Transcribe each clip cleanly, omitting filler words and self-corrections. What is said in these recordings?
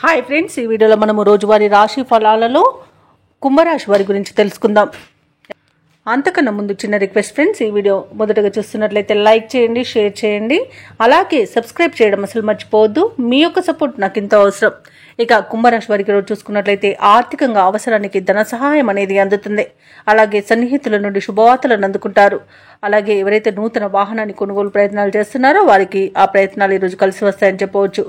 Hi friends, ఈ వీడియోలో మనము రోజువారీ రాశి ఫలాలలో కుంభరాశి వారి గురించి తెలుసుకుందాం. అంతకన్నా ముందు చిన్న రిక్వెస్ట్ ఫ్రెండ్స్, ఈ వీడియో మొదటగా చూస్తున్నట్లయితే లైక్ చేయండి, షేర్ చేయండి, అలాగే సబ్స్క్రైబ్ చేయడం అసలు మర్చిపోవద్దు. మీ యొక్క సపోర్ట్ నాకు ఎంతో అవసరం. ఇక కుంభరాశి వారికి రోజు చూసుకున్నట్లయితే ఆర్థికంగా అవసరానికి ధన సహాయం అనేది అందుతుంది. అలాగే సన్నిహితుల నుండి శుభవార్తలను అందుకుంటారు. అలాగే ఎవరైతే నూతన వాహనాన్ని కొనుగోలు ప్రయత్నాలు చేస్తున్నారో వారికి ఆ ప్రయత్నాలు ఈరోజు కలిసి వస్తాయని చెప్పవచ్చు.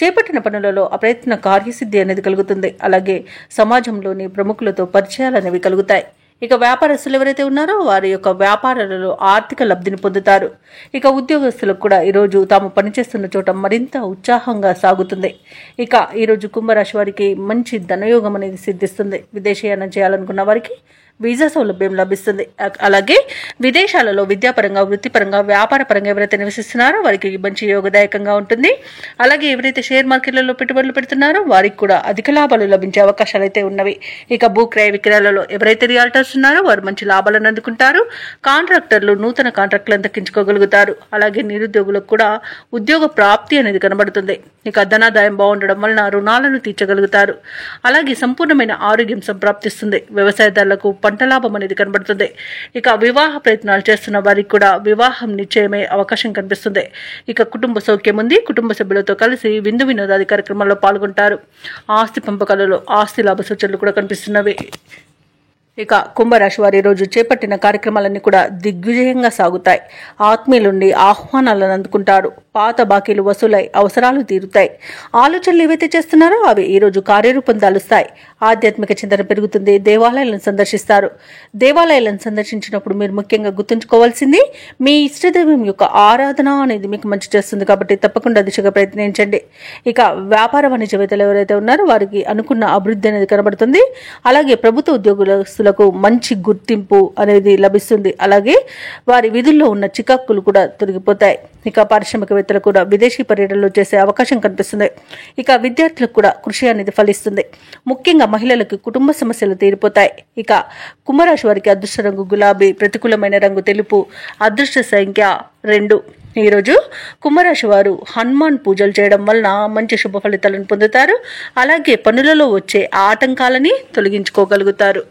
చేపట్టిన పనులలో ఆ ప్రయత్న కార్యసిద్ధి అనేది కలుగుతుంది. అలాగే సమాజంలోని ప్రముఖులతో పరిచయాలు అనేవి కలుగుతాయి. ఇక వ్యాపారస్తులు ఎవరైతే ఉన్నారో వారి యొక్క వ్యాపారాలలో ఆర్థిక లబ్ధిని పొందుతారు. ఇక ఉద్యోగస్తులకు కూడా ఈరోజు తాము పనిచేస్తున్న చోట మరింత ఉత్సాహంగా సాగుతుంది. ఇక ఈరోజు కుంభరాశి వారికి మంచి ధనయోగం అనేది సిద్ధిస్తుంది. విదేశీయానం చేయాలనుకున్న వారికి వీసా సౌలభ్యం లభిస్తుంది. అలాగే విదేశాలలో విద్యాపరంగా, వృత్తిపరంగా, వ్యాపారపరంగా ఎవరైతే నివసిస్తున్నారో వారికి మంచి యోగదాయకంగా ఉంటుంది. అలాగే ఎవరైతే షేర్ మార్కెట్లలో పెట్టుబడులు పెడుతున్నారో వారికి కూడా అధిక లాభాలు లభించే అవకాశాలు అయితే ఉన్నవి. ఇక భూక్రయ విక్రయాలలో ఎవరైతే రియాల్టర్స్ ఉన్నారో వారు మంచి లాభాలను అందుకుంటారు. కాంట్రాక్టర్లు నూతన కాంట్రాక్టులను దక్కించుకోగలుగుతారు. అలాగే నిరుద్యోగులకు కూడా ఉద్యోగ ప్రాప్తి అనేది కనబడుతుంది. ఇక ధనాదాయం బాగుండడం వలన రుణాలను తీర్చగలుగుతారు. అలాగే సంపూర్ణమైన ఆరోగ్యం సంప్రాప్తిస్తుంది. వ్యవసాయదారులకు పంట లాభం అనేది కనబడుతుంది. ఇక వివాహ ప్రయత్నాలు చేస్తున్న వారికి కూడా వివాహం నిశ్చయమే అవకాశం కనిపిస్తుంది. ఇక కుటుంబ సౌఖ్యం ఉంది. కుటుంబ సభ్యులతో కలిసి విందు వినోదాది కార్యక్రమాల్లో పాల్గొంటారు. ఆస్తి పంపకాలలో ఆస్తి లాభ సూచనలు కూడా కనిపిస్తున్నవి. ఇక కుంభరాశి వారి రోజు చేపట్టిన కార్యక్రమాలన్నీ కూడా దిగ్విజయంగా సాగుతాయి. ఆత్మీయులుండి ఆహ్వానాలను అందుకుంటారు. పాత బాకీలు వసూలై అవసరాలు తీరుతాయి. ఆలోచనలు ఏవైతే చేస్తున్నారో అవి ఈరోజు కార్యరూపం దాలుస్తాయి. ఆధ్యాత్మిక చింతన పెరుగుతుంది. దేవాలయాలను సందర్శిస్తారు. దేవాలయాలను సందర్శించినప్పుడు మీరు ముఖ్యంగా గుర్తుంచుకోవాల్సింది మీ ఇష్టదైవం యొక్క ఆరాధన అనేది మీకు మంచి చేస్తుంది. కాబట్టి తప్పకుండా దిశగా ప్రయత్నించండి. ఇక వ్యాపార వాణిజ్యవేత్తలు ఎవరైతే ఉన్నారో వారికి అనుకున్న అభివృద్ధి అనేది కనబడుతుంది. అలాగే ప్రభుత్వ ఉద్యోగులకు మంచి గుర్తింపు అనేది లభిస్తుంది. అలాగే వారి విధుల్లో ఉన్న చికాకులు కూడా తొలగిపోతాయి. ఇక పారిశ్రామికవేత్తలు కూడా విదేశీ పర్యటనలు చేసే అవకాశం కనిపిస్తుంది. ఇక విద్యార్థులకు కూడా కృషి అనేది ఫలిస్తుంది. ముఖ్యంగా మహిళలకు కుటుంబ సమస్యలు తీరిపోతాయి. ఇక కుంభరాశి వారికి అదృష్ట రంగు గులాబీ, ప్రతికూలమైన రంగు తెలుపు, అదృష్ట సంఖ్య 2. ఈరోజు కుంభరాశి వారు హనుమాన్ పూజలు చేయడం వలన మంచి శుభ ఫలితాలను పొందుతారు. అలాగే పనులలో వచ్చే ఆటంకాలని తొలగించుకోగలుగుతారు.